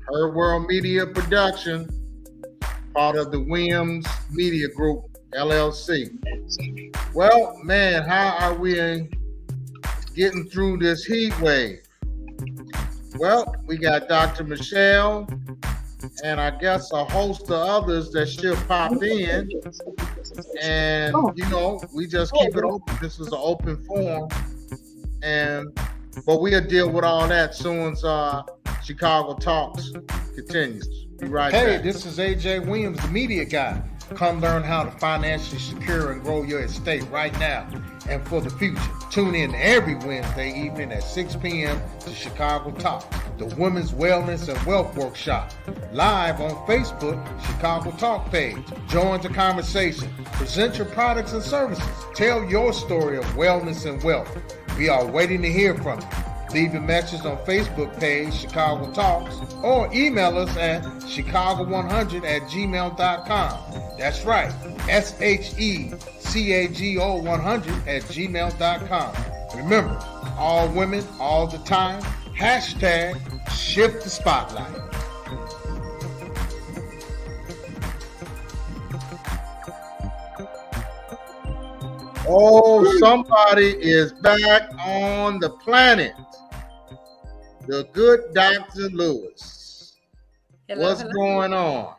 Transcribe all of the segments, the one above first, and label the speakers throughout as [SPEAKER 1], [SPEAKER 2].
[SPEAKER 1] Her World Media Production, part of the Williams Media Group, LLC. Well, man, how are we getting through this heat wave? Well, we got Dr. Michelle and I guess a host of others that should pop in. And, we just keep it open. This is an open forum. But we'll deal with all that soon as SHEcago Talks continues. Be right back. This is AJ Williams, the media guy. Come learn how to financially secure and grow your estate right now and for the future. Tune in every Wednesday evening at 6 p.m. to SHEcago Talks, the Women's Wellness and Wealth Workshop, live on Facebook, SHEcago Talk page. Join the conversation. Present your products and services. Tell your story of wellness and wealth. We are waiting to hear from you. Leave a message on Facebook page, SHEcago Talks, or email us at SHEcago100@gmail.com. That's right, SHEcago 100@gmail.com. Remember, all women, all the time, hashtag shift the spotlight. Oh, somebody is back on the planet. The good Dr. Lewis. What's going on?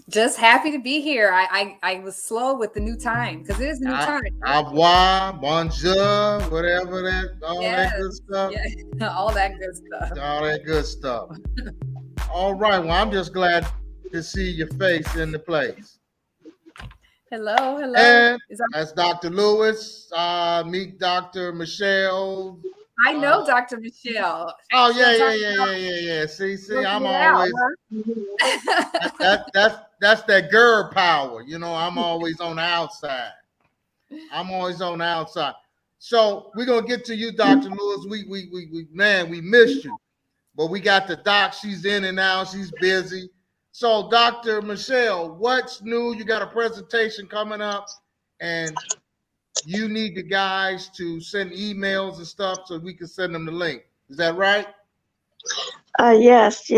[SPEAKER 2] Just happy to be here. I was slow with the new time because it is new time.
[SPEAKER 1] Au revoir, bonjour, whatever that, that good stuff.
[SPEAKER 2] Yeah, all that good stuff.
[SPEAKER 1] All that good stuff. All right, well, I'm just glad to see your face in the place.
[SPEAKER 2] Hello.
[SPEAKER 1] And that's Dr. Lewis. Meet Dr. Michelle.
[SPEAKER 2] I know Dr. Michelle.
[SPEAKER 1] Oh, yeah. See, I'm always that's that girl power. I'm always on the outside. So we're gonna get to you, Dr. Lewis. We missed you. But we got the doc, she's in and out, she's busy. So Dr. Michelle, what's new? You got a presentation coming up and you need the guys to send emails and stuff so we can send them the link. Is that right?
[SPEAKER 3] Yes.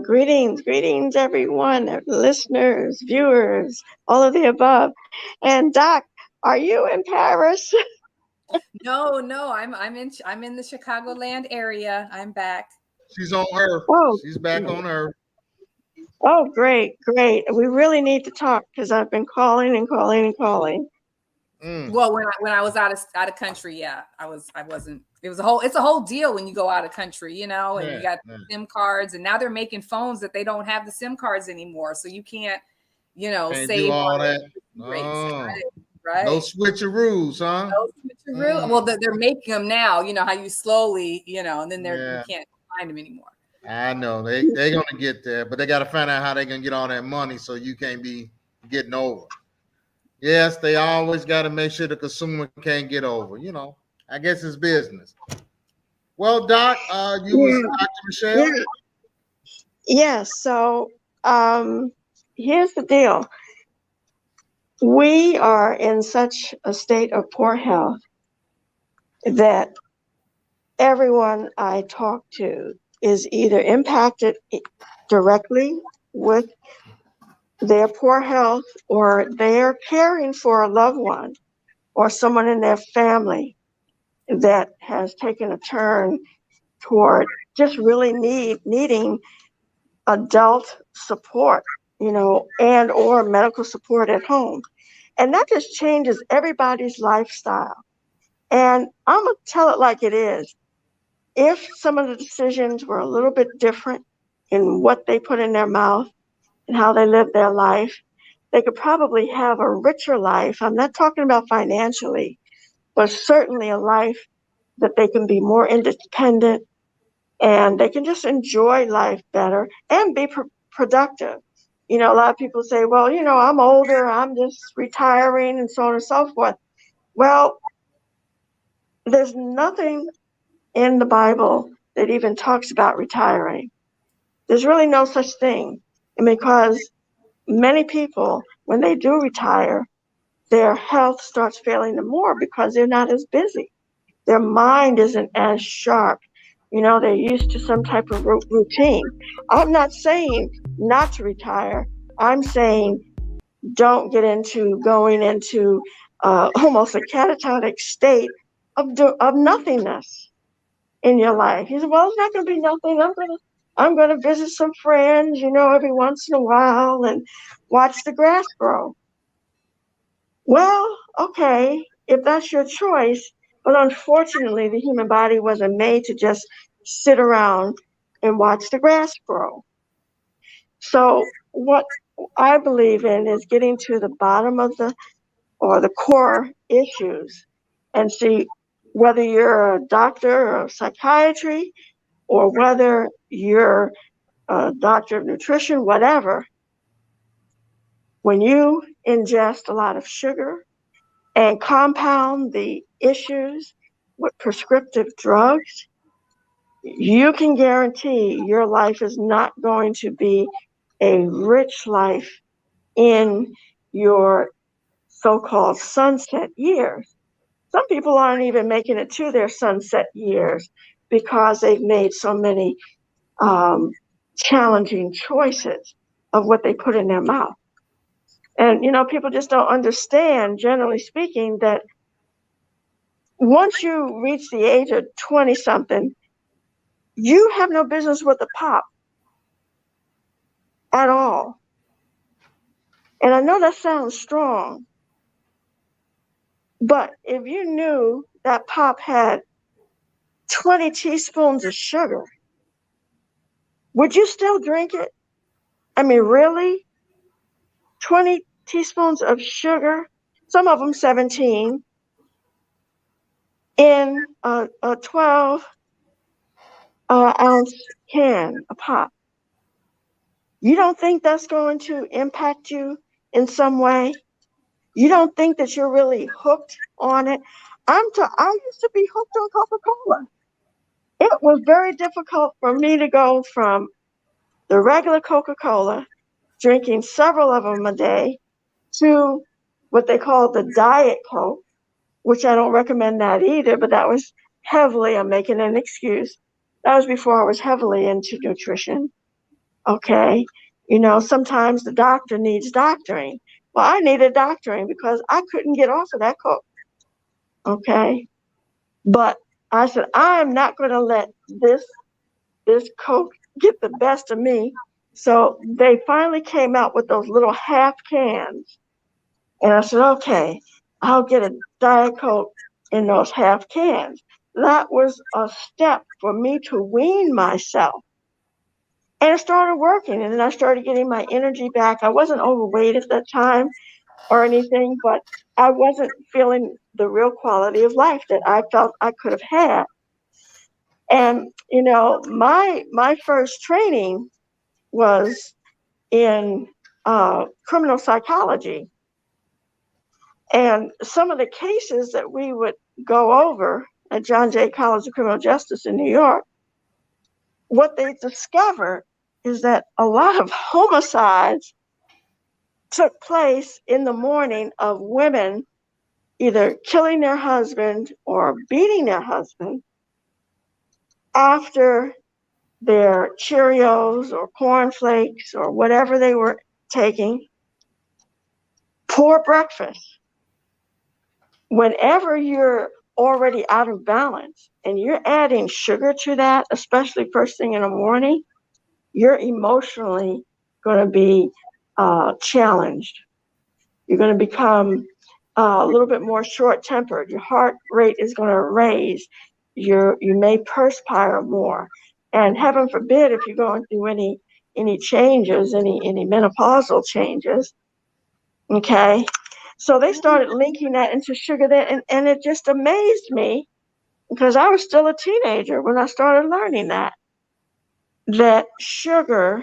[SPEAKER 3] Greetings, everyone, listeners, viewers, all of the above. And Doc, are you in Paris?
[SPEAKER 2] No, I'm in the Chicagoland area. I'm back.
[SPEAKER 1] She's on Earth. Oh, she's back on Earth.
[SPEAKER 3] Oh, great. We really need to talk because I've been calling.
[SPEAKER 2] Well, when I was out of country, yeah, I wasn't. It's a whole deal when you go out of country, and you got SIM cards, and now they're making phones that they don't have the SIM cards anymore, so you can't save
[SPEAKER 1] all that. Right? No switcheroos, huh?
[SPEAKER 2] No switcheroo. Well, they're making them now. You know how you slowly, and then you can't find them anymore.
[SPEAKER 1] I know they're gonna get there, but they got to find out how they're gonna get all that money so you can't be getting over. Yes, they always got to make sure the consumer can't get over. I guess it's business. Well, Doc, you was Dr. Michelle.
[SPEAKER 3] Yes. So here's the deal. We are in such a state of poor health that everyone I talk to is either impacted directly with their poor health, or they're caring for a loved one or someone in their family that has taken a turn toward just really needing adult support, and or medical support at home. And that just changes everybody's lifestyle. And I'm going to tell it like it is. If some of the decisions were a little bit different in what they put in their mouth and how they live their life, they could probably have a richer life. I'm not talking about financially, but certainly a life that they can be more independent and they can just enjoy life better and be productive. A lot of people say, well, I'm older, I'm just retiring and so on and so forth. Well, there's nothing in the Bible that even talks about retiring. There's really no such thing. And because many people, when they do retire, their health starts failing them more because they're not as busy. Their mind isn't as sharp. They're used to some type of routine. I'm not saying not to retire. I'm saying don't get into going into almost a catatonic state of nothingness in your life. You say, well, it's not going to be nothing. I'm going to visit some friends, every once in a while and watch the grass grow. Well, okay, if that's your choice, but unfortunately, the human body wasn't made to just sit around and watch the grass grow. So what I believe in is getting to the bottom of the core issues and see whether you're a doctor of psychiatry or whether you're a doctor of nutrition, whatever. When you ingest a lot of sugar and compound the issues with prescriptive drugs, you can guarantee your life is not going to be a rich life in your so-called sunset years. Some people aren't even making it to their sunset years because they've made so many challenging choices of what they put in their mouth. And, people just don't understand, generally speaking, that once you reach the age of 20-something, you have no business with a pop at all. And I know that sounds strong, but if you knew that pop had 20 teaspoons of sugar, would you still drink it? I mean, really? 20 teaspoons of sugar, some of them 17, in a 12 ounce can, a pop. You don't think that's going to impact you in some way? You don't think that you're really hooked on it? I used to be hooked on Coca-Cola. It was very difficult for me to go from the regular Coca-Cola, drinking several of them a day, to what they call the Diet Coke, which I don't recommend that either, but that was heavily, I'm making an excuse. That was before I was heavily into nutrition. Okay. Sometimes the doctor needs doctoring. Well, I needed doctoring because I couldn't get off of that Coke. Okay. But I said, I'm not going to let this Coke get the best of me. So they finally came out with those little half cans. And I said, okay, I'll get a Diet Coke in those half cans. That was a step for me to wean myself. And it started working. And then I started getting my energy back. I wasn't overweight at that time or anything, but I wasn't feeling the real quality of life that I felt I could have had. And, my first training was in criminal psychology. And some of the cases that we would go over at John Jay College of Criminal Justice in New York, what they discovered is that a lot of homicides took place in the morning of women either killing their husband or beating their husband after their Cheerios or cornflakes or whatever they were taking. Poor breakfast. Whenever you're already out of balance and you're adding sugar to that, especially first thing in the morning, you're emotionally going to be challenged. You're going to become a little bit more short-tempered. Your heart rate is going to raise. You may perspire more. And heaven forbid if you're going through any changes, any menopausal changes. Okay. So they started linking that into sugar then, and it just amazed me because I was still a teenager when I started learning that sugar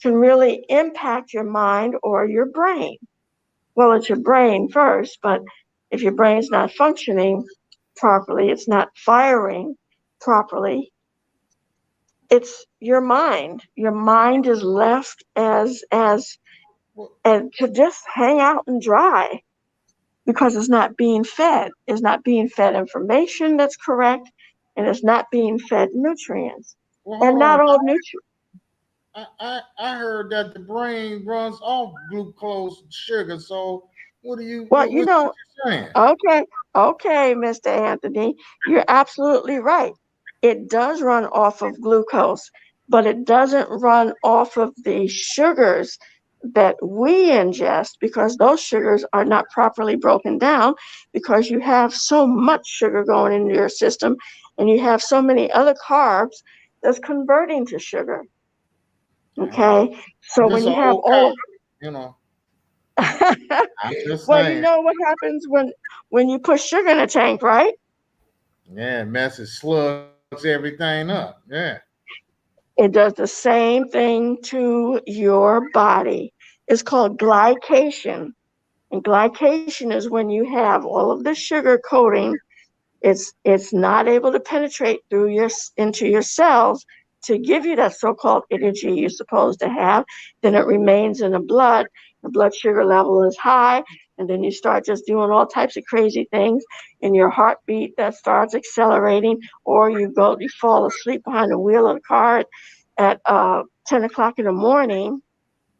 [SPEAKER 3] can really impact your mind or your brain. Well, it's your brain first, but if your brain's not functioning properly, it's not firing properly, it's your mind. Your mind is left as to just hang out and dry because it's not being fed. It's not being fed information that's correct. and it's not being fed nutrients.
[SPEAKER 1] Well,
[SPEAKER 3] And not
[SPEAKER 1] on.
[SPEAKER 3] all nutrients.
[SPEAKER 1] I heard that the brain runs off glucose sugar. So what are you
[SPEAKER 3] Well,
[SPEAKER 1] what you saying?
[SPEAKER 3] Okay, Mr. Anthony, you're absolutely right. It does run off of glucose, but it doesn't run off of the sugars that we ingest, because those sugars are not properly broken down, because you have so much sugar going into your system and you have so many other carbs that's converting to sugar. Okay, so
[SPEAKER 1] I'm
[SPEAKER 3] when
[SPEAKER 1] just
[SPEAKER 3] you
[SPEAKER 1] an
[SPEAKER 3] have
[SPEAKER 1] old
[SPEAKER 3] all
[SPEAKER 1] cop, you know.
[SPEAKER 3] of
[SPEAKER 1] I'm just
[SPEAKER 3] well, you
[SPEAKER 1] saying.
[SPEAKER 3] know what happens when you put sugar in a tank, right?
[SPEAKER 1] Yeah, messes slugs everything up. Yeah.
[SPEAKER 3] It does the same thing to your body. It's called glycation. And glycation is when you have all of the sugar coating. It's not able to penetrate through into your cells to give you that so-called energy you're supposed to have. Then it remains in the blood. The blood sugar level is high, and then you start just doing all types of crazy things, and your heartbeat that starts accelerating, or you fall asleep behind the wheel of the car at 10 o'clock in the morning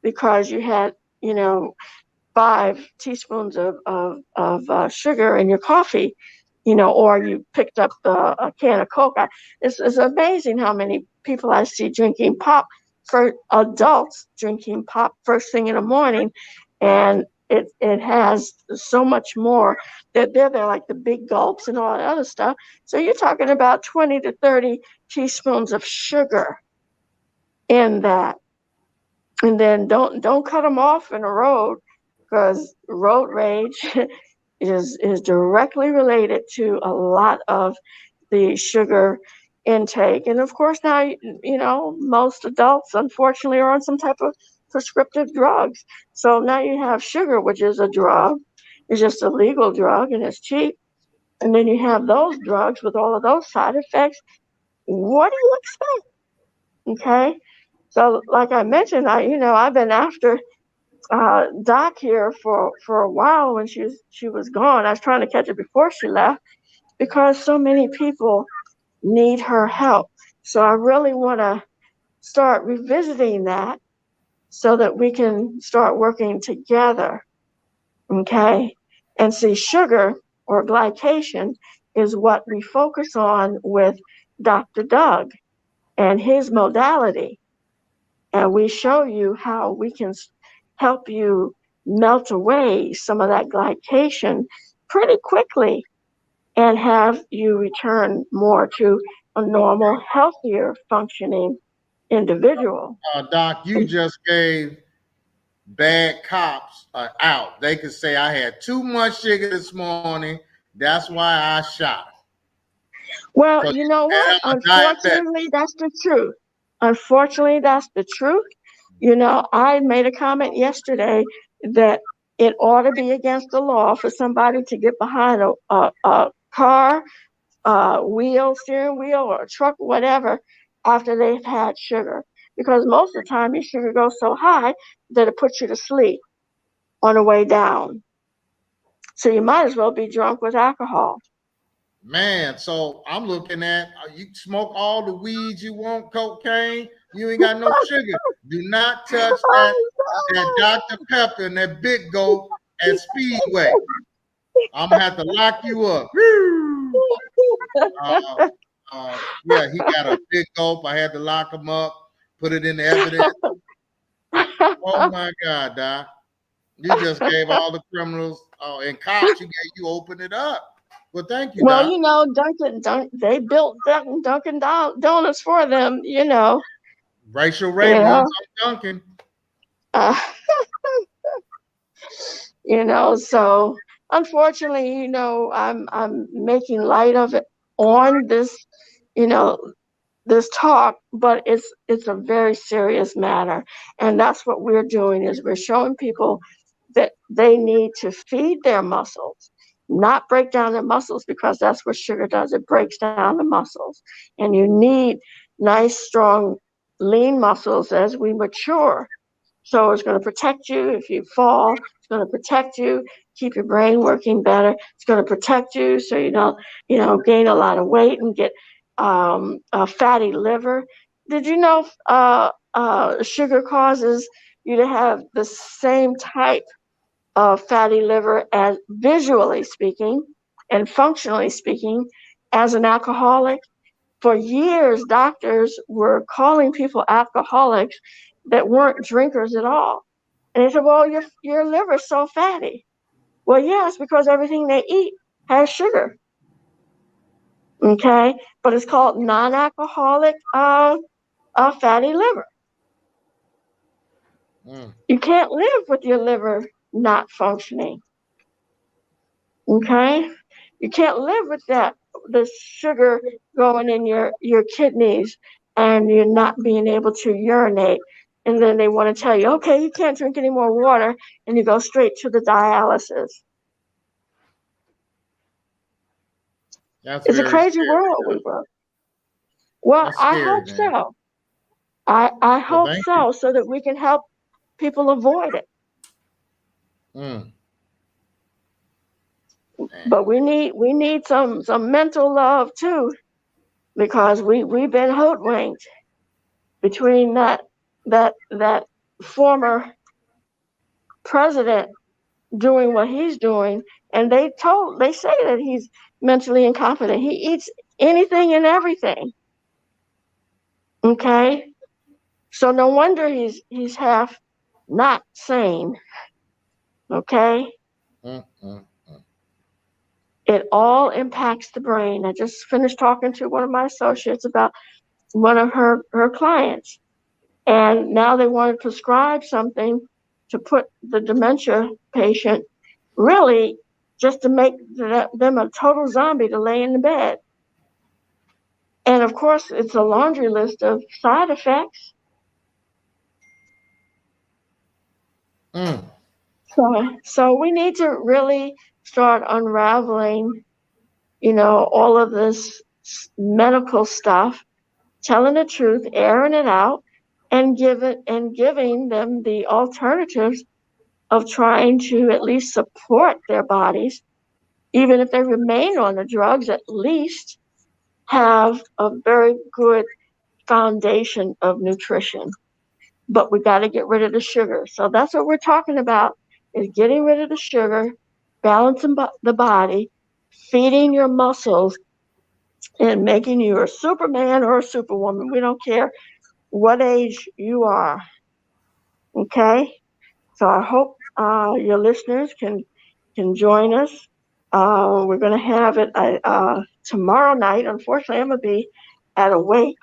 [SPEAKER 3] because you had, 5 teaspoons of sugar in your coffee, or you picked up a can of Coke. It's amazing how many people I see drinking pop, for adults drinking pop first thing in the morning, and it has so much more that they're like the big gulps and all that other stuff. So you're talking about 20 to 30 teaspoons of sugar in that. And then don't cut them off in the road, because road rage is directly related to a lot of the sugar intake. And of course now, most adults unfortunately are on some type of prescriptive drugs. So now you have sugar, which is a drug. It's just a legal drug and it's cheap. And then you have those drugs with all of those side effects. What do you expect? Okay. So like I mentioned, I've been after Doc here for a while. When she was gone, I was trying to catch her before she left, because so many people need her help. So I really want to start revisiting that so that we can start working together. Okay. And see, sugar or glycation is what we focus on with Dr. Doug and his modality. And we show you how we can help you melt away some of that glycation pretty quickly and have you return more to a normal, healthier functioning individual.
[SPEAKER 1] Doc, you just gave bad cops out. They could say I had too much sugar this morning. That's why I shot.
[SPEAKER 3] Well, you know what? Unfortunately, that's the truth. Unfortunately, that's the truth. I made a comment yesterday that it ought to be against the law for somebody to get behind a car, steering wheel, or a truck, whatever, after they've had sugar. Because most of the time, your sugar goes so high that it puts you to sleep on the way down. So you might as well be drunk with alcohol.
[SPEAKER 1] Man, so I'm looking at you smoke all the weeds you want, cocaine, you ain't got no sugar. Do not touch that Dr. Pepper and that Big Goat at Speedway. I'm gonna have to lock you up. Yeah, he got a big gulp. I had to lock him up, put it in the evidence. Oh my God, Doc. You just gave all the criminals and cops, you opened it up. Well, thank you,
[SPEAKER 3] Well,
[SPEAKER 1] Doc.
[SPEAKER 3] they built Dunkin' Donuts for them,
[SPEAKER 1] Racial Ray runs on Dunkin'.
[SPEAKER 3] So unfortunately, I'm making light of it on this, this talk, but it's a very serious matter. And that's what we're doing, is we're showing people that they need to feed their muscles, not break down their muscles, because that's what sugar does. It breaks down the muscles. And you need nice, strong, lean muscles as we mature. So it's going to protect you if you fall. It's going to protect you, keep your brain working better. It's going to protect you so you don't, gain a lot of weight and get a fatty liver. Did you know sugar causes you to have the same type of fatty liver, as visually speaking and functionally speaking, as an alcoholic? For years, doctors were calling people alcoholics that weren't drinkers at all. And they said, well, your liver's so fatty. Well, yes, because everything they eat has sugar. Okay, but it's called non-alcoholic fatty liver. You can't live with your liver not functioning. Okay, you can't live with the sugar going in your kidneys and you're not being able to urinate. And then they want to tell you, okay, you can't drink any more water, and you go straight to the dialysis. It's a crazy world we work. Well, I hope so. I hope so that we can help people avoid it. But we need some mental love too, because we've been hoodwinked between that former president doing what he's doing, and they say that he's mentally incompetent. He eats anything and everything. Okay, so no wonder he's half not sane. Okay. It all impacts the brain. I just finished talking to one of my associates about one of her clients, and now they want to prescribe something to put the dementia patient, really just to make them a total zombie to lay in the bed. And of course, it's a laundry list of side effects. So we need to really start unraveling, all of this medical stuff, telling the truth, airing it out, and giving them the alternatives of trying to at least support their bodies, even if they remain on the drugs, at least have a very good foundation of nutrition. But we got to get rid of the sugar. So that's what we're talking about, is getting rid of the sugar, balancing the body, feeding your muscles, and making you a Superman or a Superwoman. We don't care what age you are. Okay? So I hope your listeners can join us. We're going to have it tomorrow night. Unfortunately, I'm going to be at a wake.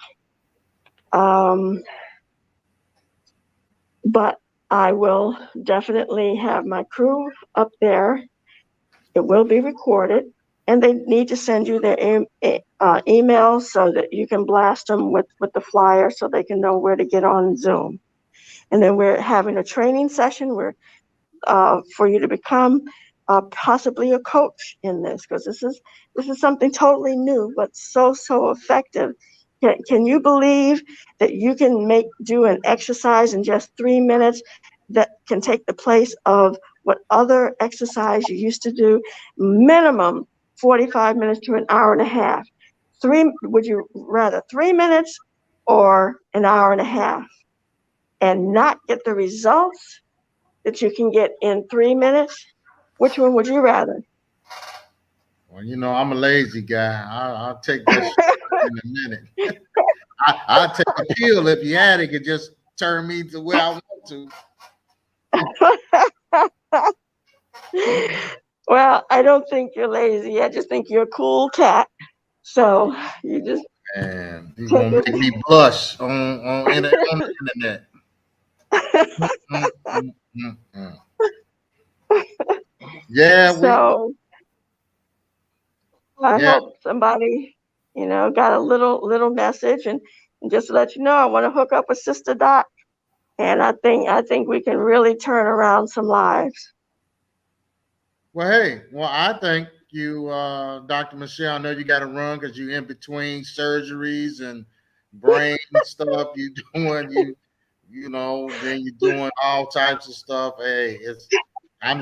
[SPEAKER 3] But I will definitely have my crew up there. It will be recorded, and they need to send you their email so that you can blast them with the flyer so they can know where to get on Zoom. And then we're having a training session where for you to become possibly a coach in this, because this is something totally new but so effective. Can you believe that you can do an exercise in just 3 minutes that can take the place of what other exercise you used to do, minimum 45 minutes to an hour and a half? Would you rather 3 minutes or an hour and a half, and not get the results that you can get in 3 minutes? Which one would you rather?
[SPEAKER 1] Well, I'm a lazy guy. I'll take that shit in a minute. I'll take a pill if you had it, could just turn me to where I want
[SPEAKER 3] to. Well, I don't think you're lazy. I just think you're a cool cat. So you just.
[SPEAKER 1] Man, you're going to make me blush on the internet. Yeah.
[SPEAKER 3] So I hope somebody, got a little message, and just to let you know, I want to hook up with Sister Doc, and I think we can really turn around some lives.
[SPEAKER 1] Well, hey, I thank you, Dr. Michelle. I know you got to run because you're in between surgeries and brain stuff. You're doing then you're doing all types of stuff. Hey, I'm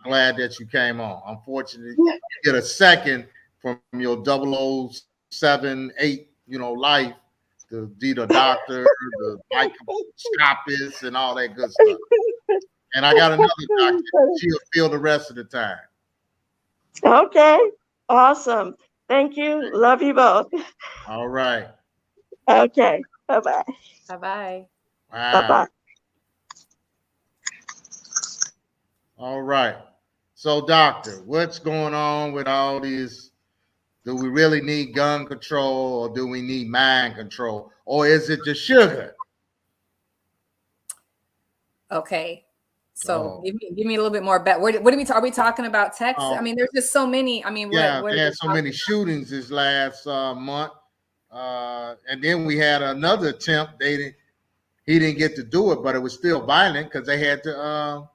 [SPEAKER 1] glad that you came on. Unfortunately, you get a second from your 007 7, 8, life to be the doctor, the microscopist, and all that good stuff. And I got another doctor. She'll fill the rest of the time.
[SPEAKER 3] Okay. Awesome. Thank you. Love you both.
[SPEAKER 1] All right.
[SPEAKER 3] Okay. Bye-bye.
[SPEAKER 2] Bye-bye.
[SPEAKER 1] Wow.
[SPEAKER 3] Bye-bye.
[SPEAKER 1] All right. So, doctor, what's going on with all these? Do we really need gun control, or do we need mind control, or is it just sugar?
[SPEAKER 2] Okay. So give me a little bit more. What are we talking about? Texas? I mean, there's just so many. I mean,
[SPEAKER 1] they had so many shootings this last month, and then we had another attempt. He didn't get to do it, but it was still violent because they had to,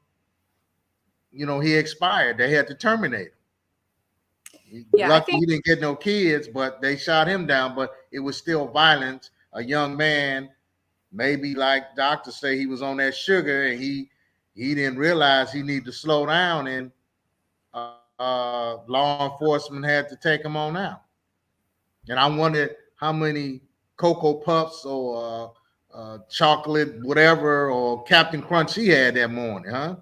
[SPEAKER 1] he expired. They had to terminate him.
[SPEAKER 2] Yeah,
[SPEAKER 1] lucky he didn't get no kids, but they shot him down. But it was still violence. A young man, maybe like doctors say, he was on that sugar, and he didn't realize he needed to slow down, and law enforcement had to take him on out. And I wondered how many Cocoa Puffs or chocolate, whatever, or Captain Crunch he had that morning, huh?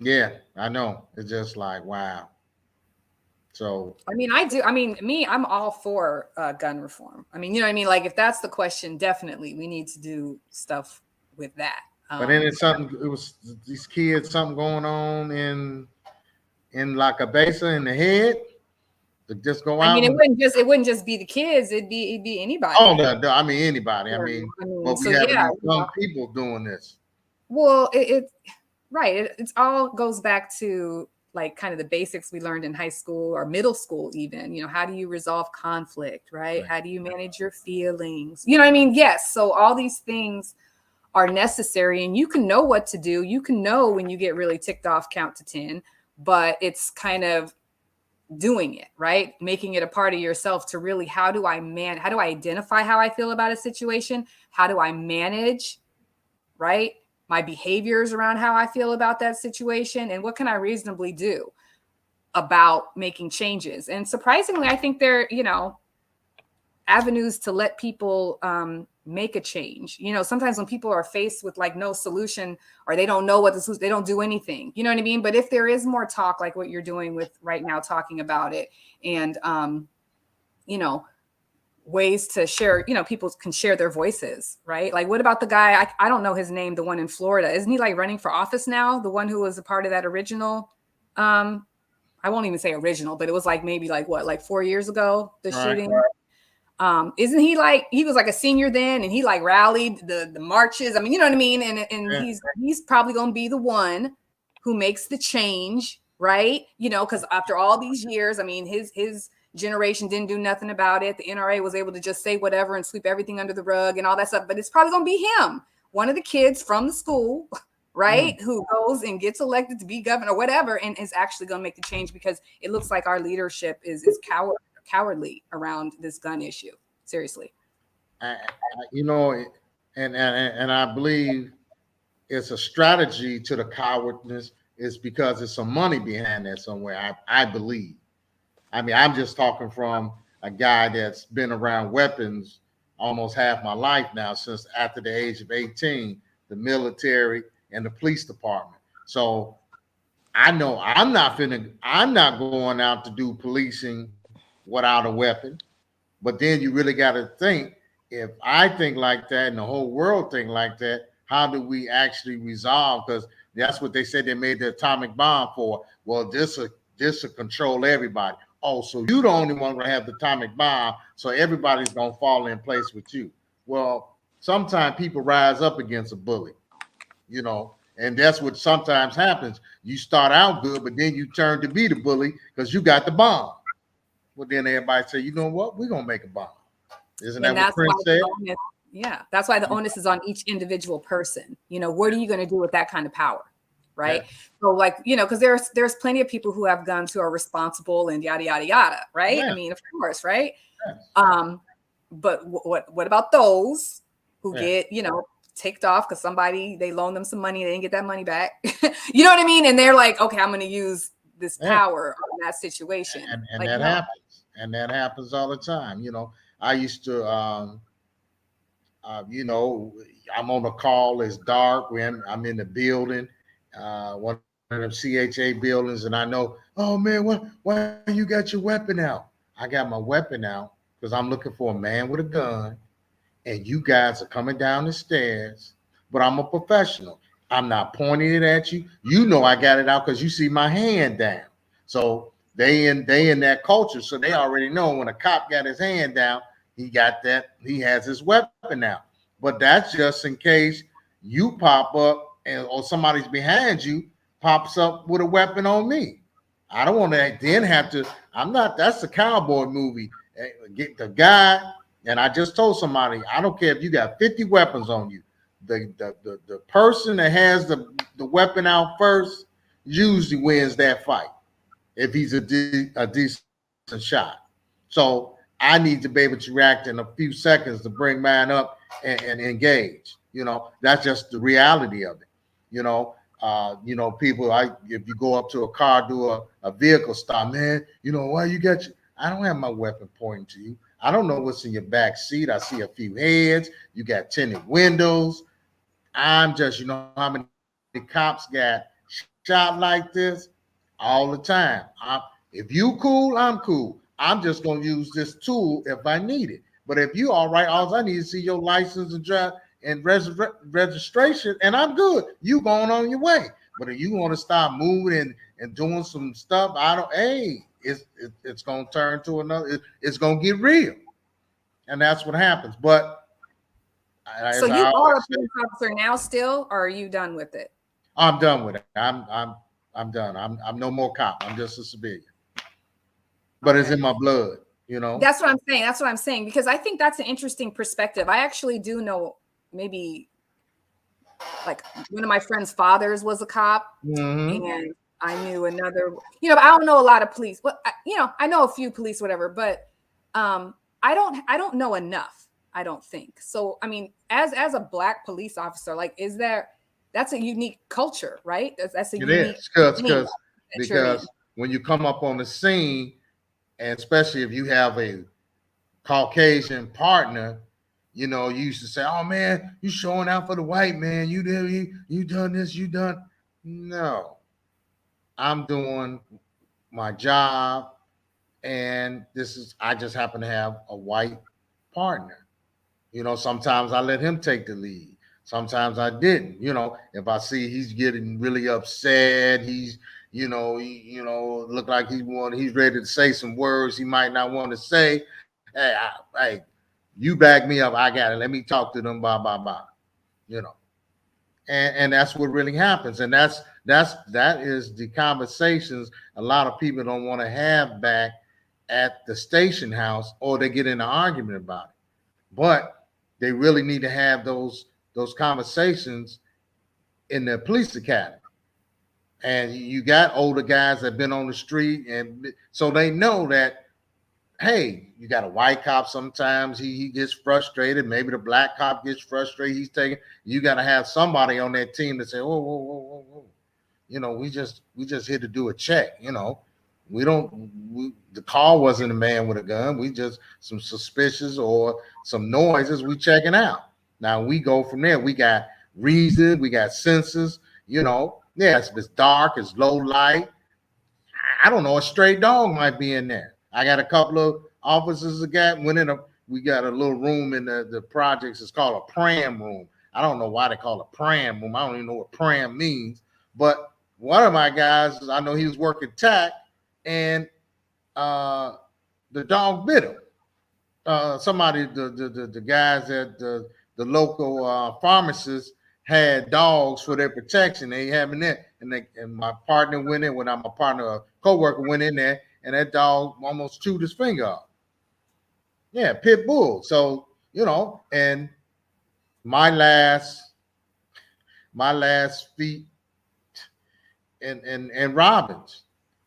[SPEAKER 1] Yeah, I know. It's just like, wow. So,
[SPEAKER 2] I mean, I'm all for gun reform. I mean, you know what I mean? Like, if that's the question, definitely we need to do stuff with that.
[SPEAKER 1] But then it was these kids, something going on in La Cabeza in the head to just go out.
[SPEAKER 2] I mean, it wouldn't just be the kids. It'd be anybody.
[SPEAKER 1] Oh, no, I mean anybody. I mean, but we have young people doing this.
[SPEAKER 2] Well, it all goes back to like kind of the basics we learned in high school or middle school, even. How do you resolve conflict, right? How do you manage your feelings? You know what I mean? Yes. So all these things are necessary, and you can know what to do. You can know when you get really ticked off, count to 10, but it's kind of doing it, right? Making it a part of yourself to really, how do I identify how I feel about a situation? How do I manage, right, my behaviors around how I feel about that situation? And what can I reasonably do about making changes? And surprisingly, I think there, avenues to let people make a change. Sometimes when people are faced with like no solution, or they don't know what the solution, they don't do anything. You know what I mean? But if there is more talk, like what you're doing with right now, talking about it, and ways to share, people can share their voices, right? Like, what about the guy? I don't know his name, the one in Florida. Isn't he like running for office now? The one who was a part of that original, I won't even say original, but it was like maybe like 4 years ago, the shooting. Isn't he like, he was like a senior then, and he like rallied the marches. I mean, you know what I mean? And he's probably going to be the one who makes the change, right? Because after all these years, I mean, his generation didn't do nothing about it. The NRA was able to just say whatever and sweep everything under the rug and all that stuff. But it's probably going to be him, one of the kids from the school, right? Who goes and gets elected to be governor or whatever, and is actually going to make the change, because it looks like our leadership is cowardly around this gun issue. Seriously.
[SPEAKER 1] And I believe it's a strategy to the cowardness, is because there's some money behind that somewhere. I believe. I mean, I'm just talking from a guy that's been around weapons almost half my life now, since after the age of 18, the military and the police department. So I know I'm not going out to do policing without a weapon. But then you really got to think, if I think like that and the whole world think like that, how do we actually resolve? Because that's what they said they made the atomic bomb for. Well, this will control everybody. Oh, so you the only one going to have the atomic bomb, so everybody's going to fall in place with you. Well, sometimes people rise up against a bully, and that's what sometimes happens. You start out good, but then you turn to be the bully because you got the bomb. Well, then everybody say, you know what? We're going to make a bomb. Isn't that what Prince said?
[SPEAKER 2] Yeah, that's why the onus is on each individual person. What are you going to do with that kind of power? Right. Yeah. So like, because there's plenty of people who have guns who are responsible and yada, yada, yada. Right. Yeah. I mean, of course. Right. Yeah. But what about those who get, ticked off because they loaned them some money. They didn't get that money back. You know what I mean? And they're like, okay, I'm going to use this power on that situation.
[SPEAKER 1] And like, that happens. And that happens all the time. You know, I used to, you know, I'm on a call, it's dark, when I'm in the building, one of them CHA buildings, and I know, oh man, why you got your weapon out? I got my weapon out because I'm looking for a man with a gun, and you guys are coming down the stairs, but I'm a professional. I'm not pointing it at you. You know I got it out because you see my hand down. So they in that culture, so they already know when a cop got his hand down, he has his weapon out. But that's just in case you pop up or somebody's behind you pops up with a weapon on me. I don't want to then have to. That's a cowboy movie. Get the guy. And I just told somebody, I don't care if you got 50 weapons on you. The person that has the weapon out first usually wins that fight if he's a decent shot. So I need to be able to react in a few seconds to bring mine up and engage. You know, that's just the reality of it. You know, people, if you go up to a car, do a vehicle stop, man, you know, why you got I don't have my weapon pointing to you. I don't know what's in your back seat. I see a few heads. You got tinted windows. I'm just, you know how many cops got shot like this all the time. If you cool, I'm cool. I'm just going to use this tool if I need it. But if you all right, all I need to see your license and drive and registration, and I'm good. You going on your way. But if you want to start moving and doing some stuff, it's going to turn to another. It's going to get real, and that's what happens. But
[SPEAKER 2] so you are a police officer now, still, or are you done with it?
[SPEAKER 1] I'm done with it. I'm done. I'm no more cop. I'm just a civilian. But it's in my blood, you know.
[SPEAKER 2] That's what I'm saying. Because I think that's an interesting perspective. I actually do know, maybe like one of my friend's fathers was a cop, and I knew another, you know, I don't know a lot of police. Well, I know a few police, whatever, but I don't know enough, I don't think. So, I mean, as a Black police officer, like, that's a unique culture, right? That's a unique
[SPEAKER 1] thing. Because when you come up on the scene, and especially if you have a Caucasian partner, you know, you used to say, oh man, you showing out for the white man. You done this, you done. No, I'm doing my job. And I just happen to have a white partner. You know, sometimes I let him take the lead. Sometimes I didn't. You know, if I see he's getting really upset, he's, look like he's ready to say some words he might not want to say. Hey, you back me up. I got it. Let me talk to them. Blah, blah, blah. You know, and that's what really happens. And that is the conversations a lot of people don't want to have back at the station house, or they get in an argument about it. But they really need to have those conversations in the police academy. And you got older guys that have been on the street, and so they know that, hey, you got a white cop, sometimes he gets frustrated. Maybe the Black cop gets frustrated. You got to have somebody on that team to say, whoa. You know, we just here to do a check. You know, the call wasn't a man with a gun. We just some suspicious or some noises we checking out. Now we go from there. We got reason, we got senses, you know. Yes, if it's dark, it's low light. I don't know, a stray dog might be in there. I got a couple of officers that we got a little room in the projects. It's called a pram room. I don't know why they call it pram room. I don't even know what pram means. But one of my guys, I know he was working tack, and the dog bit him. The guys at the local pharmacists had dogs for their protection. They have in there, and my partner went in. When I'm a partner, a coworker went in there, and that dog almost chewed his finger off. Yeah, pit bull. So, you know, and my last feet in Robbins,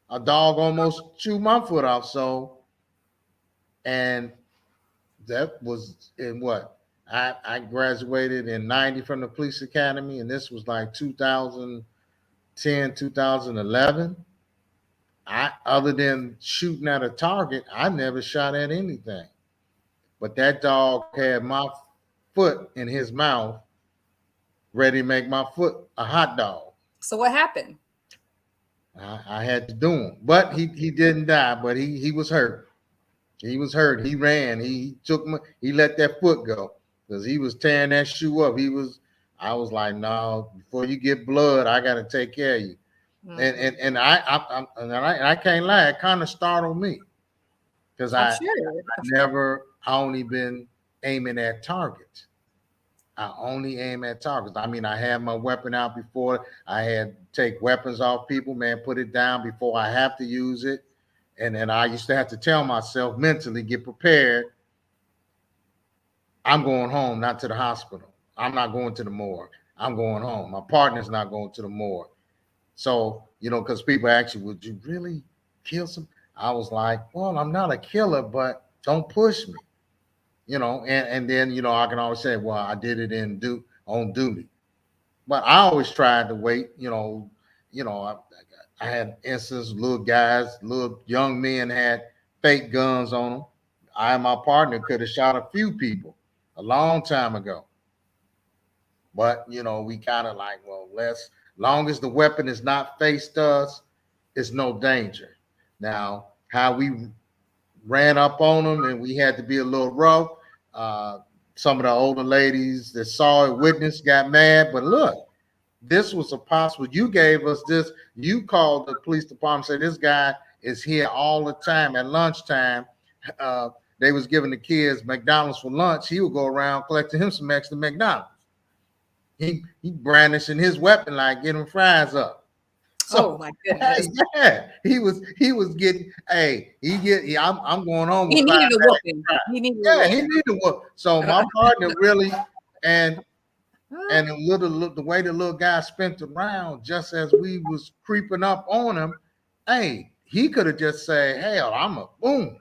[SPEAKER 1] a dog almost chewed my foot off. So, and that was in what? I graduated in 90 from the police academy, and this was like 2010, 2011. other than shooting at a target, I never shot at anything. But that dog had my foot in his mouth, ready to make my foot a hot dog.
[SPEAKER 2] So what happened?
[SPEAKER 1] I had to do him, but he didn't die, but he was hurt. He was hurt. He ran. He let that foot go because he was tearing that shoe up. I was like, no, before you get blood, I got to take care of you. Mm-hmm. And I can't lie, it kind of startled me because I only been aiming at targets. I only aim at targets. I mean, I had my weapon out before. I had to take weapons off people, man, put it down before I have to use it. And then I used to have to tell myself mentally, get prepared. I'm going home, not to the hospital. I'm not going to the morgue. I'm going home. My partner's not going to the morgue. So, because people ask you, would you really kill some? I was like, well, I'm not a killer, but don't push me. And then, I can always say, well, I did it on duty. But I always tried to wait, I had instances, little young men had fake guns on them. I and my partner could have shot a few people a long time ago. But, we kind of like, well, long as the weapon is not faced us, it's no danger. Now, how we ran up on them and we had to be a little rough. Some of the older ladies that saw it, witnessed, got mad. But look, this was a possible. You gave us this. You called the police department, said this guy is here all the time at lunchtime. They was giving the kids McDonald's for lunch. He would go around collecting him some extra McDonald's. He brandishing his weapon like getting fries up. So,
[SPEAKER 2] oh my goodness!
[SPEAKER 1] Yeah, he was getting. I'm going home.
[SPEAKER 2] He needed a whooping. He needed a
[SPEAKER 1] whoop. So my partner really and the way the little guy spent around, just as we was creeping up on him, he could have just said, "Hell, I'm a boom."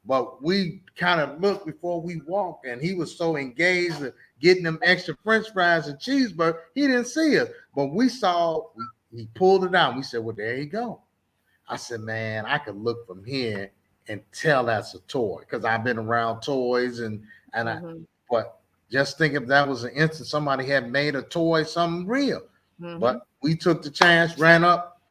[SPEAKER 1] But we kind of looked before we walked, and he was so engaged with getting them extra French fries and cheeseburger, he didn't see us. But we saw. He pulled it out. We said, well, there you go. I said, man, I could look from here and tell that's a toy because I've been around toys but just think if that was an instant somebody had made a toy, something real. Mm-hmm. But we took the chance, ran up.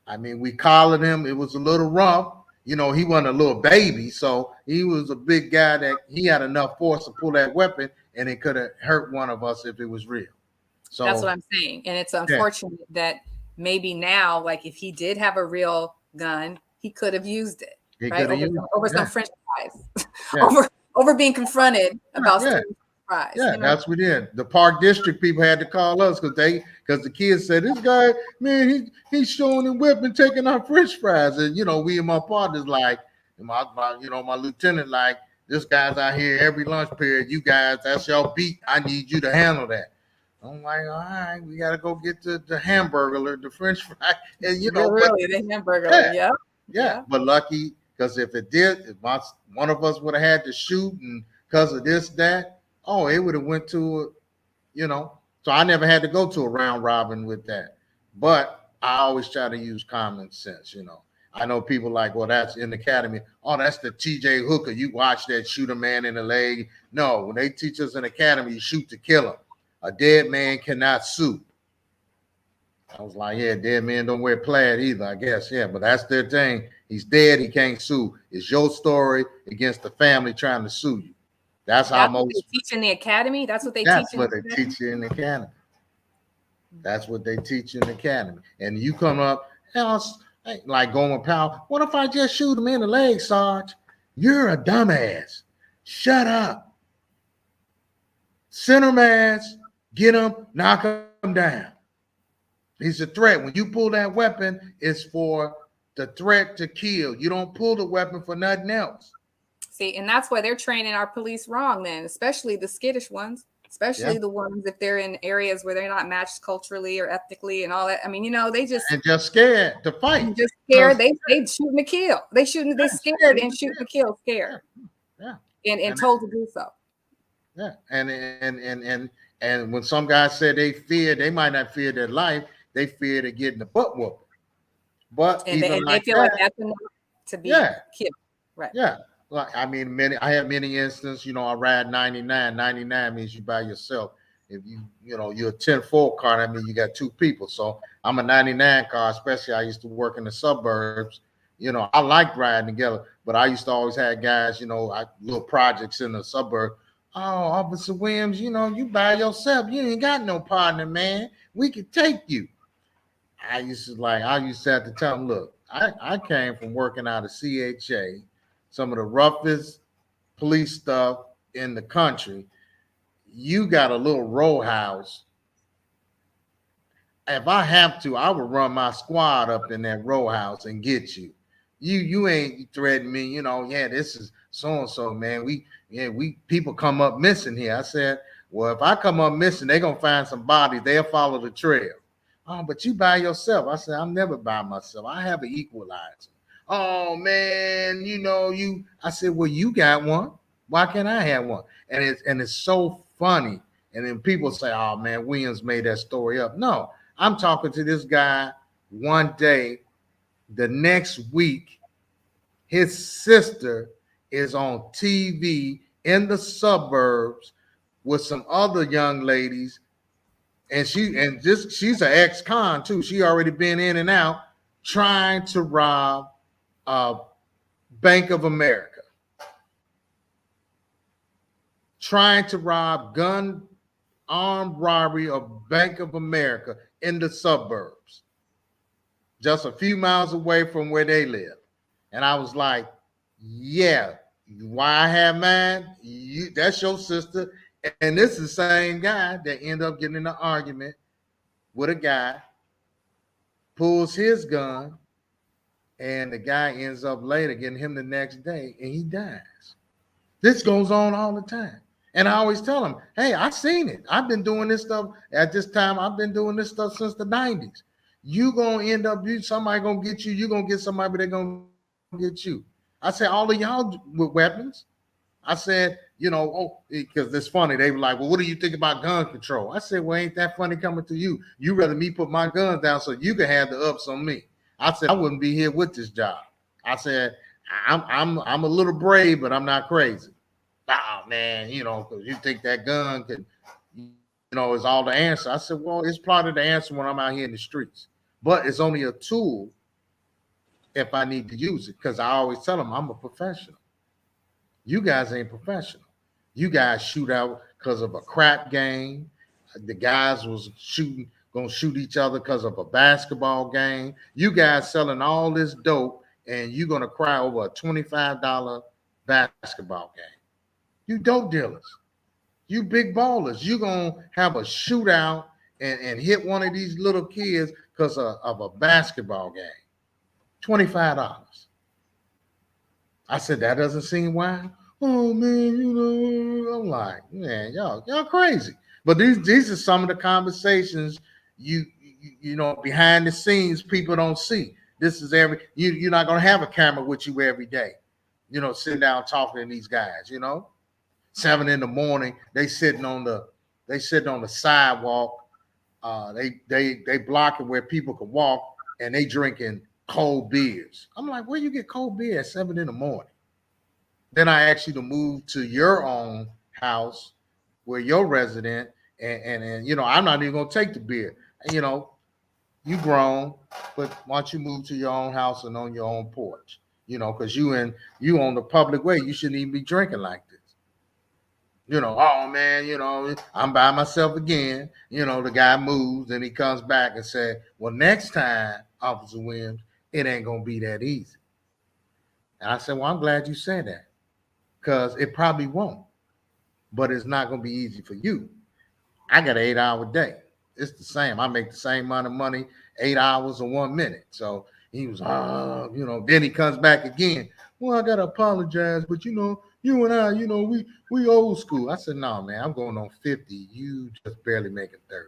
[SPEAKER 1] I mean, we collared him. It was a little rough. He wasn't a little baby, so he was a big guy that he had enough force to pull that weapon, and it could have hurt one of us if it was real. So
[SPEAKER 2] that's what I'm saying. And it's unfortunate that maybe now, like if he did have a real gun, he could have used it, right? Over some French fries, over being confronted about fries.
[SPEAKER 1] Yeah, that's what we did. The Park District people had to call us because the kids said, this guy, man, he's showing the weapon, taking our French fries. And, we and my partners like, my lieutenant like, this guy's out here every lunch period. You guys, that's your beat. I need you to handle that. I'm like, all right, we got to go get the hamburger, the French fry. And,
[SPEAKER 2] the hamburger,
[SPEAKER 1] yeah. But lucky, because if one of us would have had to shoot and because of this, that, it would have went to, so I never had to go to a round robin with that. But I always try to use common sense, I know people like, well, that's in the academy. Oh, that's the TJ Hooker. You watch that, shoot a man in the leg. No, when they teach us in the academy, you shoot to kill him. A dead man cannot sue. I was like, yeah, dead men don't wear plaid either, I guess. Yeah, but that's their thing. He's dead. He can't sue. It's your story against the family trying to sue you. That's how most
[SPEAKER 2] they teach in the academy. That's what they
[SPEAKER 1] teach you in the academy. That's what they teach you in the academy. And you come up, like going with Powell. What if I just shoot him in the leg, Sarge? You're a dumbass. Shut up. Center mass. Get him, knock him down. He's a threat. When you pull that weapon, it's for the threat to kill. You don't pull the weapon for nothing else.
[SPEAKER 2] See, and that's why they're training our police wrong then, especially the skittish ones, especially the ones if they're in areas where they're not matched culturally or ethnically and all that. I mean, they just
[SPEAKER 1] scared to fight.
[SPEAKER 2] Just scared. They shoot and kill. They scared and shoot and kill, scared.
[SPEAKER 1] Yeah.
[SPEAKER 2] And told to do so.
[SPEAKER 1] Yeah. And when some guys say they might not fear their life, they fear to getting the butt whooped. But
[SPEAKER 2] and
[SPEAKER 1] even
[SPEAKER 2] they feel like that's enough to be killed. Right.
[SPEAKER 1] Yeah. Like, I mean, I have many instances, I ride 99. 99 means you by yourself. If you're a 10-4 car, that means you got two people. So I'm a 99 car, especially I used to work in the suburbs. I like riding together, but I used to always have guys, little projects in the suburb. Oh, Officer Williams, you by yourself. You ain't got no partner, man. We could take you. I used to have to tell them, look, I came from working out of CHA, some of the roughest police stuff in the country. You got a little row house. If I have to, I would run my squad up in that row house and get you. You ain't threatening me, this is so-and-so, man. We people come up missing here. I said, well, if I come up missing, they're gonna find some bodies, they'll follow the trail. Oh, but you by yourself. I said, I'm never by myself. I have an equalizer. Oh man, I said, well, you got one. Why can't I have one? And it's so funny. And then people say, oh man, Williams made that story up. No, I'm talking to this guy one day. The next week, his sister is on TV in the suburbs with some other young ladies. And she's an ex-con too. She already been in and out trying to rob Bank of America. Trying to rob armed robbery of Bank of America in the suburbs. Just a few miles away from where they live. And I was like, yeah, why I have mine? That's your sister. And this is the same guy that ended up getting in an argument with a guy, pulls his gun, and the guy ends up later getting him the next day, and he dies. This goes on all the time. And I always tell him, hey, I seen it. I've been doing this stuff at this time. I've been doing this stuff since the 90s. You going to end up, somebody going to get you. You're going to get somebody, but they're going to get you. I said, all of y'all with weapons. I said, because it's funny. They were like, well, what do you think about gun control? I said, well, ain't that funny coming to you? You rather me put my guns down so you can have the ups on me. I said, I wouldn't be here with this job. I said, I'm a little brave, but I'm not crazy. Oh man, because you think that gun could, is all the answer. I said, well, it's part of the answer when I'm out here in the streets, but it's only a tool if I need to use it. Because I always tell them I'm a professional. You guys ain't professional. You guys shoot out because of a crap game. The guys was gonna shoot each other because of a basketball game. You guys selling all this dope, and you're gonna cry over a $25 basketball game. You dope dealers. You big ballers. You're gonna have a shootout and hit one of these little kids because of a basketball game. $25. I said, that doesn't seem wild. Oh man, I'm like, man, y'all crazy. But these are some of the conversations you behind the scenes people don't see. This is you're not gonna have a camera with you every day, sitting down talking to these guys, 7 a.m, they sitting on the sidewalk. They blocking where people can walk, and they drinking cold beers. I'm like, where you get cold beer at 7 a.m? Then I ask you to move to your own house where you're resident, and I'm not even gonna take the beer. You grown, but why don't you move to your own house and on your own porch? Because you on the public way, you shouldn't even be drinking like this. Oh man, I'm by myself again. The guy moves and he comes back and said, well, next time, Officer Williams, it ain't gonna be that easy. And I said, well, I'm glad you said that, because it probably won't, but it's not gonna be easy for you. I got an 8-hour day. It's the same. I make the same amount of money, 8 hours or 1 minute. So he was, then he comes back again. Well, I gotta apologize, but you and I, we old school. I said, no, man, I'm going on 50. You just barely making 30.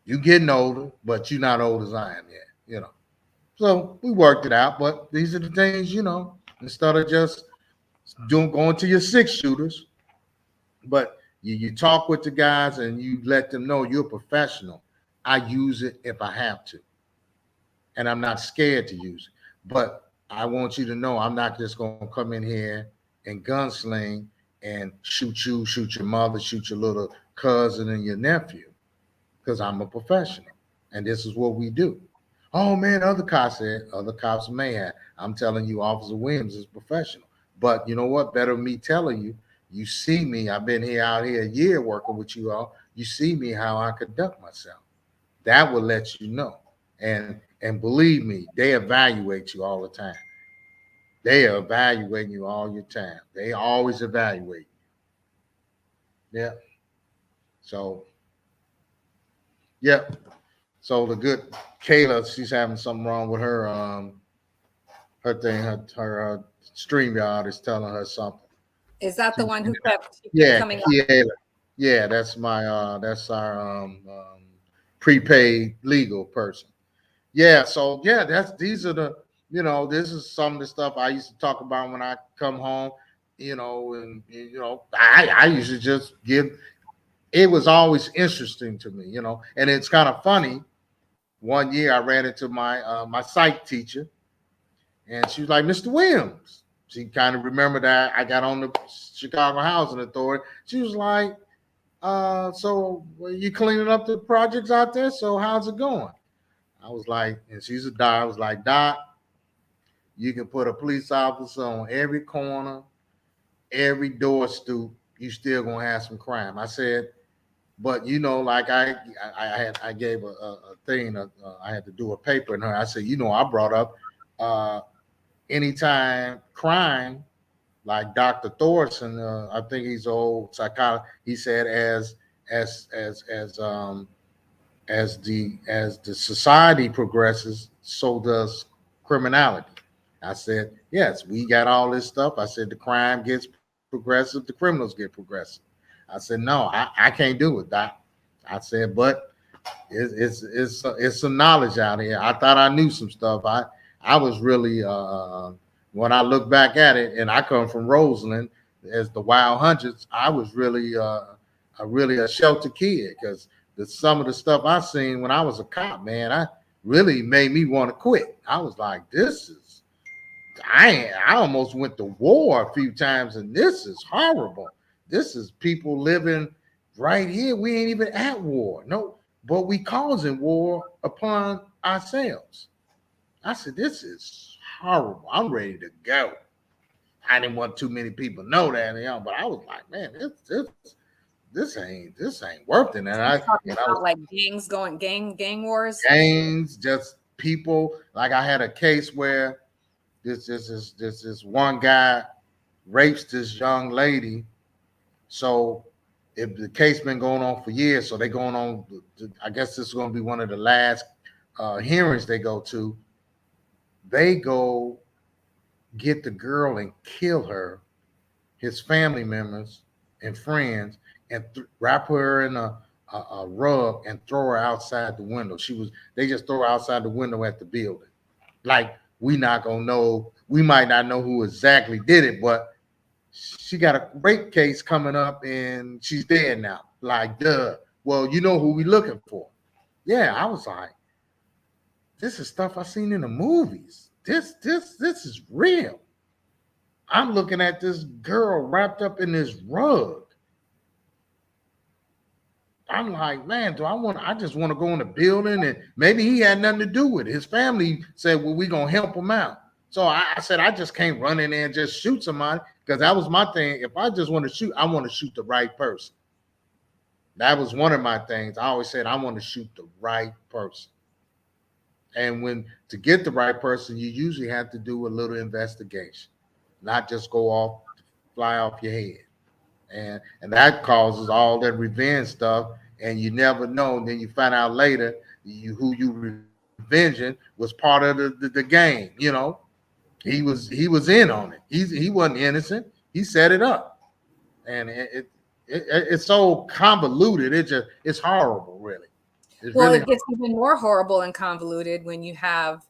[SPEAKER 1] You getting older, but you're not old as I am yet, So we worked it out, but these are the things, instead of just going to your 6-shooters, but you talk with the guys and you let them know you're a professional. I use it if I have to. and I'm not scared to use it. But I want you to know I'm not just going to come in here and gunsling and shoot you, shoot your mother, shoot your little cousin and your nephew, because I'm a professional and this is what we do. Oh man, other cops may have. I'm telling you, Officer Williams is professional. But you know what? Better me telling you, you see me, I've been out here a year working with you all. You see me how I conduct myself. That will let you know. And believe me, they evaluate you all the time. They are evaluating you all your time. They always evaluate you. Yeah. So, yep. So the good Kayla, she's having something wrong with her her thing, her StreamYard is telling her something.
[SPEAKER 2] Is that the one who kept coming
[SPEAKER 1] up? Yeah, that's that's our prepaid legal person. Yeah, so yeah, these are the, this is some of the stuff I used to talk about when I come home, and I usually just give. It was always interesting to me, and it's kind of funny. One year I ran into my my psych teacher, and she was like, "Mr. Williams." She kind of remembered that I got on the Chicago Housing Authority. She was like, so you cleaning up the projects out there? So how's it going? I was like, and she's a doc. I was like, Doc, you can put a police officer on every corner, every door stoop. You still gonna have some crime. I said, but like I gave a thing. I had to do a paper in her. I said, I brought up anytime crime, like Dr. Thorson. I think he's an old psychologist. He said as the society progresses, so does criminality. I said, yes, we got all this stuff. I said the crime gets progressive, the criminals get progressive. I said, no, I can't do it, Doc. I said, but it's some knowledge out here. I thought I knew some stuff. I was really when I look back at it, and I come from Roseland as the Wild Hundreds, I was really a sheltered kid, because some of the stuff I seen when I was a cop, man, I really made me want to quit. I was like, I almost went to war a few times, and this is horrible. This is people living right here. We ain't even at war. No, but we causing war upon ourselves. I said, this is horrible. I'm ready to go. I didn't want too many people to know that, but I was like, man, this ain't worth it. And I
[SPEAKER 2] was like gang wars.
[SPEAKER 1] Gangs, just people. Like I had a case where this one guy rapes this young lady. So if the case been going on for years, so they going on. I guess this is going to be one of the last hearings they go to. They go get the girl and kill her, his family members and friends, and wrap her in a rug and throw her outside the window. They just throw her outside the window at the building. Like, we not gonna know. We might not know who exactly did it, but she got a rape case coming up and she's dead now. Like, duh. Well, you know who we looking for. Yeah, I was like, this is stuff I seen in the movies. This is real. I'm looking at this girl wrapped up in this rug. I'm like, man, I just want to go in the building, and maybe he had nothing to do with it. His family said, well, we're going to help him out. So I said, I just can't run in there and just shoot somebody, because that was my thing. If I just want to shoot, I want to shoot the right person. That was one of my things. I always said, I want to shoot the right person. And to get the right person, you usually have to do a little investigation, not just fly off your head. And that causes all that revenge stuff, and you never know. And then you find out later who you revenging was part of the game. He was in on it. He wasn't innocent. He set it up, and it's so convoluted. It's horrible, really.
[SPEAKER 2] It gets even more horrible and convoluted when you have,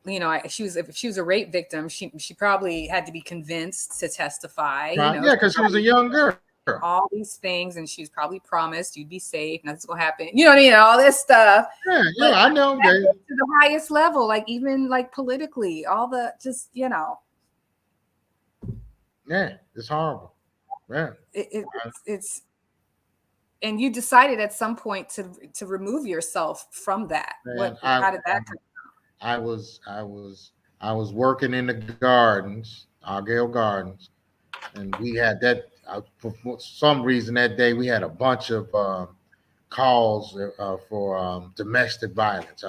[SPEAKER 2] if she was a rape victim, she probably had to be convinced to testify.
[SPEAKER 1] Yeah, because she was a young girl.
[SPEAKER 2] all these things, and she's probably promised you'd be safe, nothing's gonna happen. You know what I mean? All this stuff.
[SPEAKER 1] Yeah, I know that
[SPEAKER 2] to the highest level, like even like politically, all the just
[SPEAKER 1] Yeah, it's horrible. Yeah,
[SPEAKER 2] it's and you decided at some point to remove yourself from that.
[SPEAKER 1] Man,
[SPEAKER 2] how did that come?
[SPEAKER 1] I was working in the gardens, Argyle Gardens, and we had that for some reason that day we had a bunch of calls for domestic violence.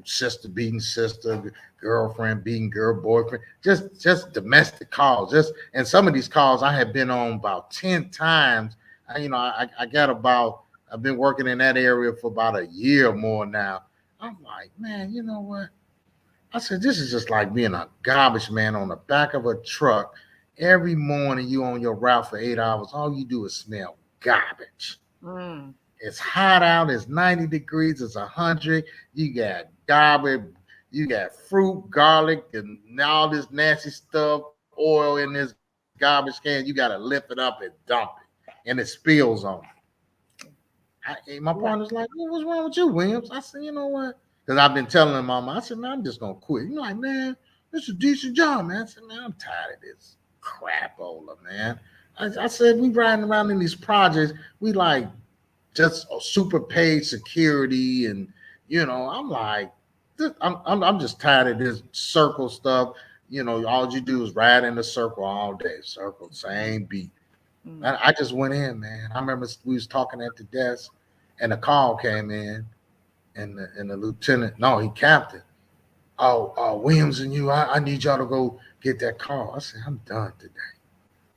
[SPEAKER 1] Sister beating sister, girlfriend beating girl, boyfriend, just domestic calls. And some of these calls I had been on about 10 times. I've been working in that area for about a year or more now. I'm like, man, you know what? I said, this is just like being a garbage man on the back of a truck. Every morning you on your route for 8 hours. All you do is smell garbage.
[SPEAKER 2] Mm.
[SPEAKER 1] It's hot out. It's 90 degrees. It's 100. You got garbage. You got fruit, garlic, and all this nasty stuff, oil in this garbage can. You got to lift it up and dump it. And it spills on it. My partner's like, well, what's wrong with you, Williams? I said, you know what? Because I've been telling Mama, I said, man, I'm just going to quit. You're like, man, this is a decent job, man. I said, man, I'm tired of this crapola, man. I said, we riding around in these projects. We like just super paid security. And, I'm like, I'm just tired of this circle stuff. All you do is ride in the circle all day. Circle, same beat. I just went in, man. I remember we was talking at the desk, and a call came in, and the lieutenant, no, he captain. Oh, Williams and you, I need y'all to go get that call. I said, I'm done today.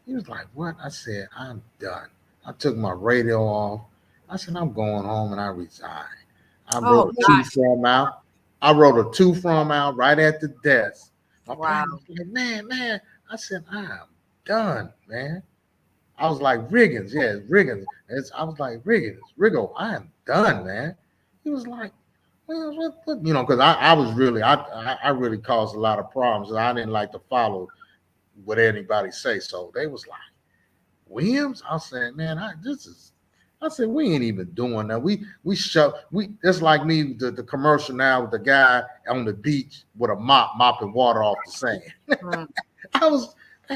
[SPEAKER 1] He was like, what? I said, I'm done. I took my radio off. I said, I'm going home and I resigned. I wrote a two-form out. Right at the desk. My partner was like, man. I said, I'm done, man. I was like, Riggins. I was like, Riggo, I am done, man. He was like, well, what? Because I was really, I really caused a lot of problems. I didn't like to follow what anybody say. So they was like, Williams? I said, man, I said, we ain't even doing that. It's like me, the commercial now with the guy on the beach with a mop mopping water off the sand. They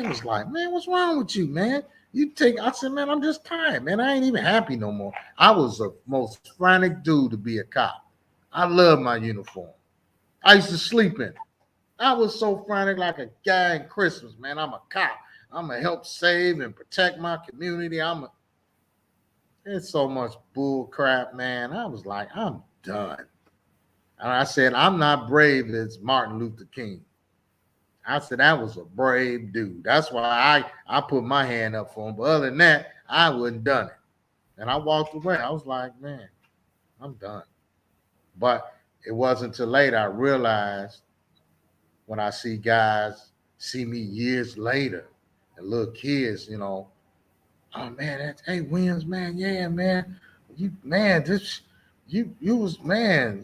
[SPEAKER 1] was like, man, what's wrong with you, man? I said, man, I'm just tired, man. I ain't even happy no more. I was the most frantic dude to be a cop. I love my uniform. I used to sleep in it. I was so frantic like a guy in Christmas, man. I'm a cop. I'm going to help save and protect my community. It's so much bull crap, man. I was like, I'm done. And I said, I'm not brave as Martin Luther King. I said, that was a brave dude. That's why I put my hand up for him. But other than that, I wouldn't done it. And I walked away. I was like, man, I'm done. But it wasn't until later I realized when I see guys see me years later and little kids, oh man, hey Williams, man, yeah, man, you was, man,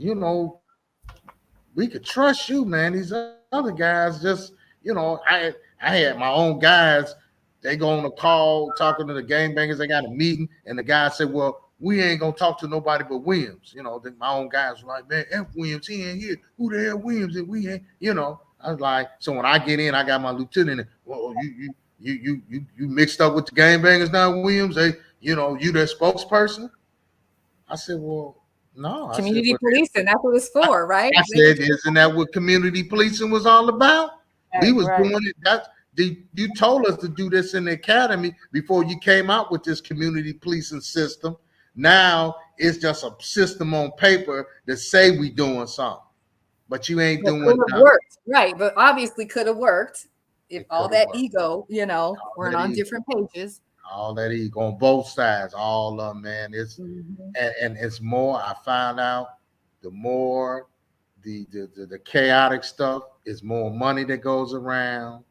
[SPEAKER 1] we could trust you, man. These other guys just, I had my own guys. They go on a call talking to the gangbangers. They got a meeting, and the guy said, well, we ain't gonna talk to nobody but Williams. My own guys were like, man, F Williams, he ain't here. Who the hell Williams? And we ain't, I was like, so when I get in, I got my lieutenant. Well, you mixed up with the gangbangers now, Williams. Hey, you their spokesperson. I said, well, no.
[SPEAKER 2] Community policing, that's what it's for, right?
[SPEAKER 1] I said, isn't that what community policing was all about?
[SPEAKER 2] Right,
[SPEAKER 1] we was doing it. You told us to do this in the academy before you came out with this community policing system. Now it's just a system on paper that say we doing something, but you ain't doing nothing.
[SPEAKER 2] Worked, right? But obviously could have worked if all that ego, weren't on different pages.
[SPEAKER 1] All that ego on both sides, all of them, man. It's and it's more. I found out the more the chaotic stuff is more money that goes around,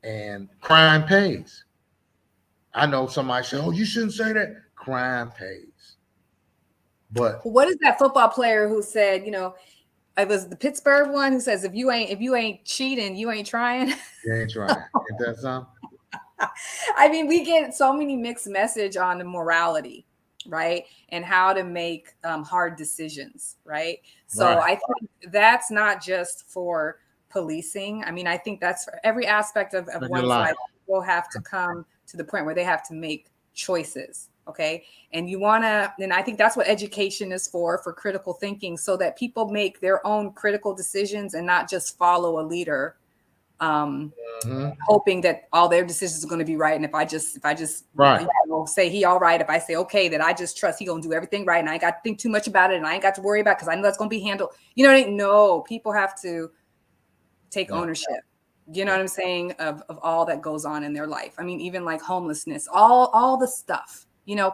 [SPEAKER 1] and crime pays. I know somebody say, "Oh, you shouldn't say that." Crime pays. But
[SPEAKER 2] what is that football player who said, it was the Pittsburgh one who says, if you ain't cheating, you ain't trying.
[SPEAKER 1] You ain't trying. Ain't that something?
[SPEAKER 2] I mean, we get so many mixed message on the morality, right? And how to make hard decisions, right? So I think that's not just for policing. I mean, I think that's for every aspect of one's life. People have to come to the point where they have to make choices. Okay. And and I think that's what education is for critical thinking, so that people make their own critical decisions and not just follow a leader, hoping that all their decisions are going to be right. And if I just say he all right, if I say, okay, that I just trust he going to do everything right, and I ain't got to think too much about it, and I ain't got to worry about it, because I know that's going to be handled. You know what I mean? No, people have to take ownership. You know what I'm saying? Of all that goes on in their life. I mean, even like homelessness, all the stuff,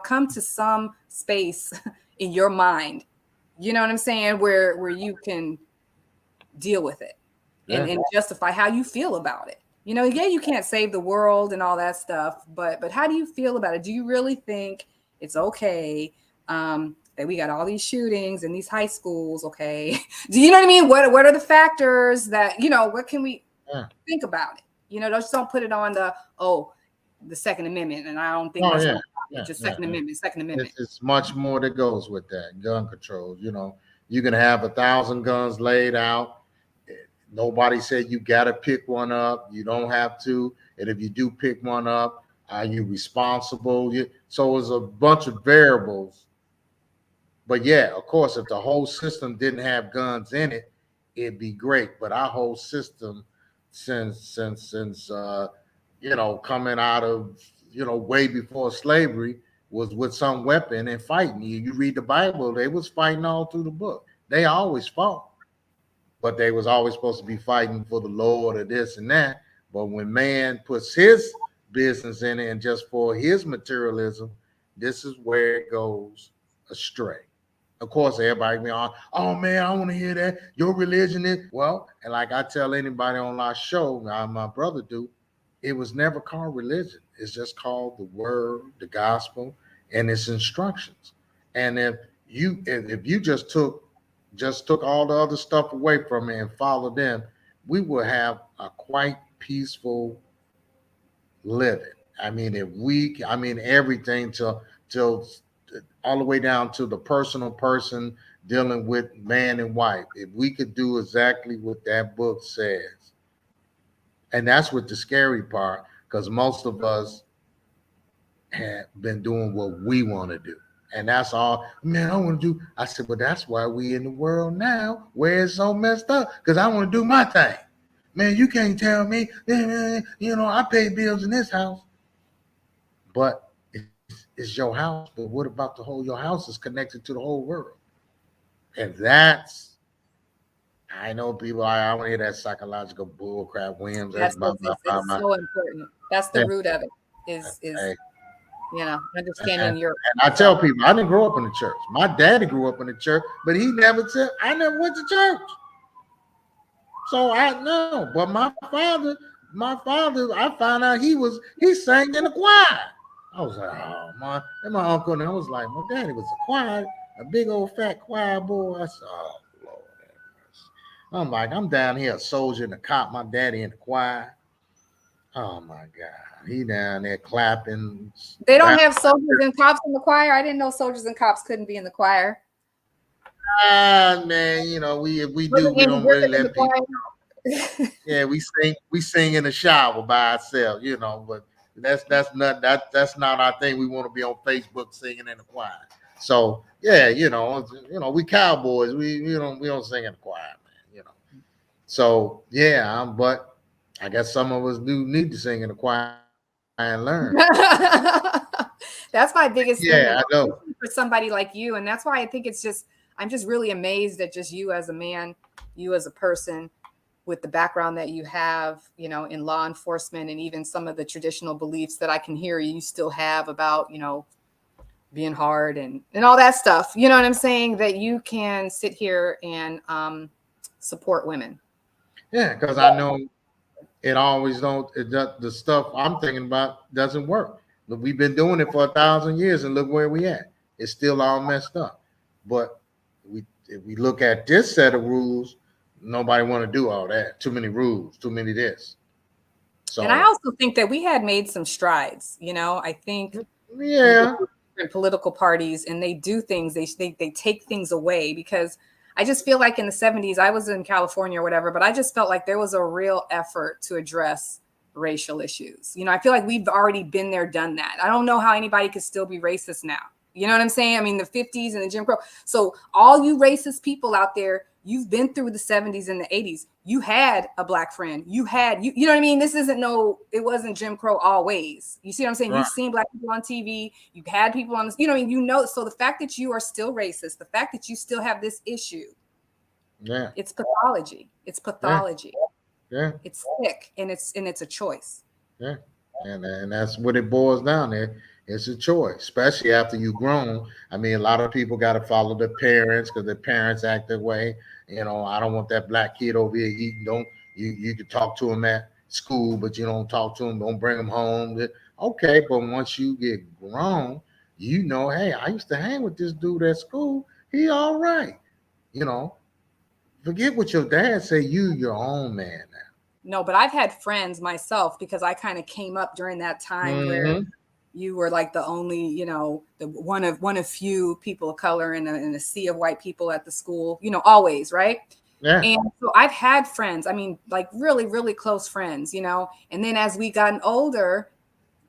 [SPEAKER 2] come to some space in your mind, you know what I'm saying? Where you can deal with it and justify how you feel about it. You can't save the world and all that stuff, but how do you feel about it? Do you really think it's okay that we got all these shootings in these high schools? Okay. Do you know what I mean? What are the factors that, what can we think about it? Don't put it on the Second Amendment. And I don't think just Second Amendment.
[SPEAKER 1] It's much more that goes with that. Gun control. You can have 1,000 guns laid out. Nobody said you got to pick one up. You don't have to. And if you do pick one up, are you responsible? So it's a bunch of variables. But yeah, of course, if the whole system didn't have guns in it, it'd be great. But our whole system, since coming out of way before slavery, was with some weapon and fighting. You read the Bible, they was fighting all through the book. They always fought. But they was always supposed to be fighting for the Lord or this and that. But when man puts his business in it and just for his materialism, this is where it goes astray. Of course, everybody be on, oh man, I want to hear that. Your religion is, well, and like I tell anybody on our show, my brother do, it was never called religion. It's just called the word, the gospel, and its instructions. And if you just took all the other stuff away from it and followed them, we would have a quite peaceful living. I mean, everything till all the way down to the personal person dealing with man and wife. If we could do exactly what that book says, and that's what the scary part, because most of us have been doing what we want to do. And that's all, man, I want to do. I said, well, that's why we in the world now where it's so messed up, because I want to do my thing. Man, you can't tell me, I pay bills in this house. But it's your house. But what about your house is connected to the whole world? And that's, I know people, I want to hear that psychological bull crap, Williams.
[SPEAKER 2] It's so important. That's the root of it, is understanding your.
[SPEAKER 1] And I tell people, I didn't grow up in the church. My daddy grew up in the church, but I never went to church. So I know, but my father, I found out he sang in the choir. I was like, oh my, and my uncle, and I was like, my daddy was a choir, a big old fat choir boy. I said, oh Lord. I'm like, I'm down here, a soldier and a cop, my daddy in the choir. Oh my God. He down there clapping.
[SPEAKER 2] They don't have soldiers and cops in the choir. I didn't know soldiers and cops couldn't be in the choir.
[SPEAKER 1] Man, we don't really let people know. Yeah, we sing in the shower by ourselves, but that's not our thing. We want to be on Facebook singing in the choir. So yeah, we cowboys. We don't sing in the choir, man. So yeah, but I guess some of us do need to sing in the choir and learn.
[SPEAKER 2] That's my biggest thing.
[SPEAKER 1] I know.
[SPEAKER 2] For somebody like you, and that's why I think I'm just really amazed at just you as a man, you as a person, with the background that you have, in law enforcement, and even some of the traditional beliefs that I can hear you still have about, being hard and all that stuff. You know what I'm saying? That you can sit here and support women.
[SPEAKER 1] Yeah, because I know it always the stuff I'm thinking about doesn't work. But we've been doing it for 1,000 years, and look where we at. It's still all messed up. But if we look at this set of rules, nobody want to do all that. Too many rules, too many this. So,
[SPEAKER 2] and I also think that we had made some strides. I think different political parties, and they do things. They take things away, because I just feel like in the 70s, I was in California or whatever, but I just felt like there was a real effort to address racial issues. I feel like we've already been there, done that. I don't know how anybody could still be racist now. You know what I'm saying? I mean, the 50s and the Jim Crow. So all you racist people out there, you've been through the 70s and the 80s. You had a black friend. You know what I mean? This isn't it wasn't Jim Crow always. You see what I'm saying? Right. You've seen black people on TV. You've had people on this, so the fact that you are still racist, the fact that you still have this issue, it's pathology. It's pathology.
[SPEAKER 1] Yeah.
[SPEAKER 2] It's sick, and it's a choice.
[SPEAKER 1] Yeah. And that's what it boils down to. It's a choice, especially after you've grown. I mean, a lot of people got to follow their parents because their parents act that way. I don't want that black kid over here eating. You can talk to him at school, but you don't talk to him. Don't bring him home. Okay, but once you get grown, hey, I used to hang with this dude at school. He all right. Forget what your dad say. You're your own man now.
[SPEAKER 2] No, but I've had friends myself, because I kind of came up during that time where you were like the only, the one of few people of color in a sea of white people at the school, always, right?
[SPEAKER 1] Yeah.
[SPEAKER 2] And so I've had friends, I mean, like really, really close friends, and then as we gotten older,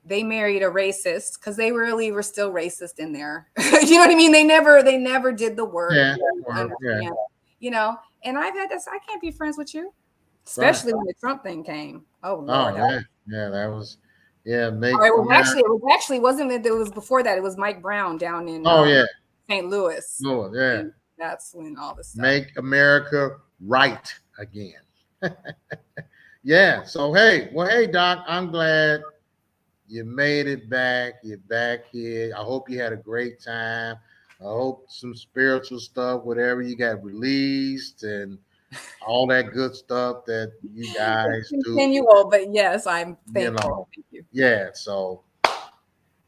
[SPEAKER 2] they married a racist, because they really were still racist in there. You know what I mean? They never did the work. And I've had this, I can't be friends with you, especially when the Trump thing came. Oh Lord.
[SPEAKER 1] That was,
[SPEAKER 2] actually wasn't it? It was before that. It was Mike Brown down in St. Louis.
[SPEAKER 1] Oh yeah.
[SPEAKER 2] And that's when all this stuff.
[SPEAKER 1] Make America right again. Yeah. So hey, Doc, I'm glad you made it back. You're back here. I hope you had a great time. I hope some spiritual stuff, whatever you got released, and all that good stuff that you guys do.
[SPEAKER 2] Continual, but yes, I'm thankful. Thank you.
[SPEAKER 1] Yeah, so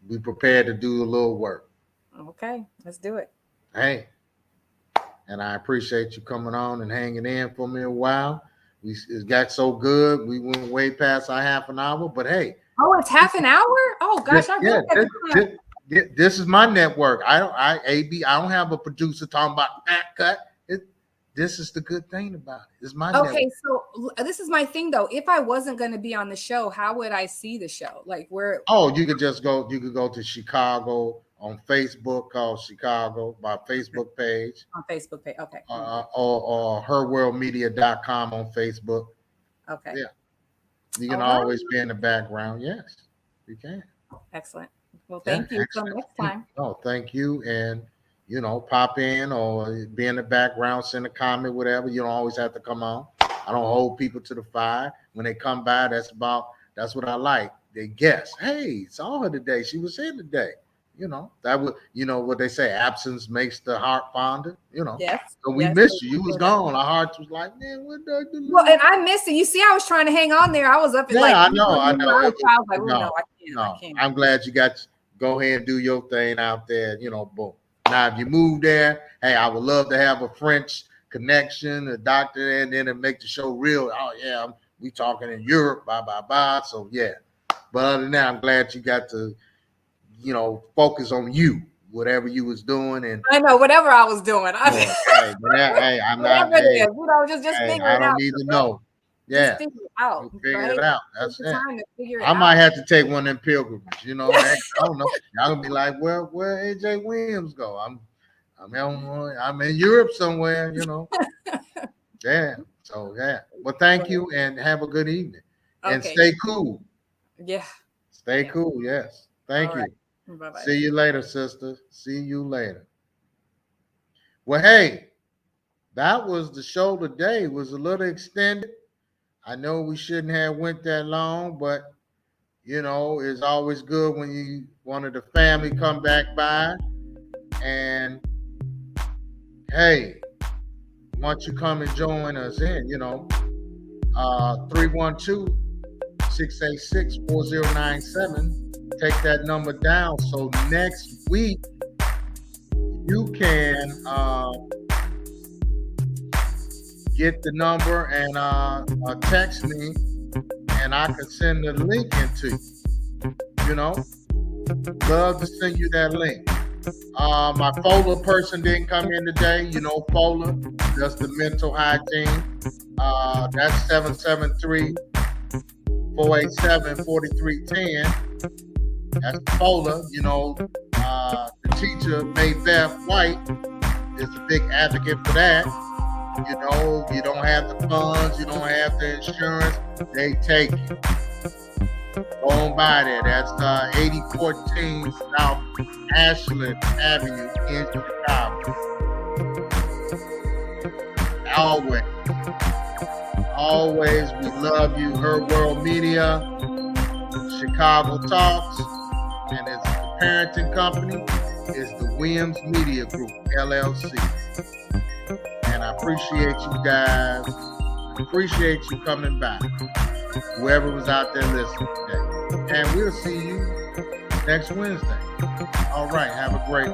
[SPEAKER 1] we prepared to do a little work.
[SPEAKER 2] Okay, let's do it.
[SPEAKER 1] Hey, and I appreciate you coming on and hanging in for me a while. It got so good, we went way past our half an hour, but hey.
[SPEAKER 2] Oh, it's half an hour? Oh gosh,
[SPEAKER 1] this is my network. I don't have a producer talking about that cut. This is the good thing about it. It's my network.
[SPEAKER 2] So this is my thing though. If I wasn't going to be on the show, how would I see the show? Like where?
[SPEAKER 1] Oh, you could just go. You could go to SHEcago on Facebook, called SHEcago, my Facebook page.
[SPEAKER 2] On Facebook page, okay.
[SPEAKER 1] Or herworldmedia.com on Facebook.
[SPEAKER 2] Okay.
[SPEAKER 1] Yeah. You can always be in the background. Yes, you can.
[SPEAKER 2] Excellent. Well, thank you. Until next time.
[SPEAKER 1] Oh, thank you. And pop in or be in the background, send a comment, whatever. You don't always have to come on. I don't hold people to the fire. When they come by, that's what I like. They guess, hey, saw her today. She was here today. That would, what they say, absence makes the heart fonder,
[SPEAKER 2] Yes.
[SPEAKER 1] So we missed you. You was gone. Our hearts was like, man, what did I do?
[SPEAKER 2] Well, and I missed it. You see, I was trying to hang on there. I was up at
[SPEAKER 1] I know.
[SPEAKER 2] I was like, I can't.
[SPEAKER 1] I'm glad you got to go ahead and do your thing out there, boom. Now, if you move there, hey, I would love to have a French connection, a doctor, and then make the show real. Oh, yeah, we talking in Europe, blah, blah, blah. So, yeah. But other than that, I'm glad you got to, focus on you, whatever you was doing. And
[SPEAKER 2] I know, whatever I was doing.
[SPEAKER 1] I'm not.
[SPEAKER 2] Hey, just figure it out.
[SPEAKER 1] I don't need to know. Yeah.
[SPEAKER 2] Just figure it out.
[SPEAKER 1] Figure it out. That's it.
[SPEAKER 2] Time to figure it
[SPEAKER 1] I might have to take one of them pilgrimages, I don't know. Y'all gonna be like, where AJ Williams go? I'm in Europe somewhere, Yeah. So yeah. Well, thank you and have a good evening. Okay. And stay cool.
[SPEAKER 2] Yeah.
[SPEAKER 1] Stay cool, yes. Thank you.
[SPEAKER 2] Bye-bye.
[SPEAKER 1] See you later, sister. See you later. Well, hey, that was the show today. It was a little extended. I know we shouldn't have went that long, but it's always good when one of the family come back by. And hey, once you come and join us in, 312-686-4097. Take that number down. So next week you can get the number and text me, and I can send the link into you. You know, love to send you that link. My FOLA person didn't come in today. You know, FOLA, that's the mental hygiene. That's 773-487-4310. That's FOLA. You know, the teacher, Maybeth White, is a big advocate for that. You know, you don't have the funds, you don't have the insurance, they take you. Go on by there. That's 8014 South Ashland Avenue in Chicago. Always, we love you. Her World Media, SHEcago Talks, and its parenting company is the Williams Media Group, LLC. And I appreciate you guys. I appreciate you coming by. Whoever was out there listening today. And we'll see you next Wednesday. All right. Have a great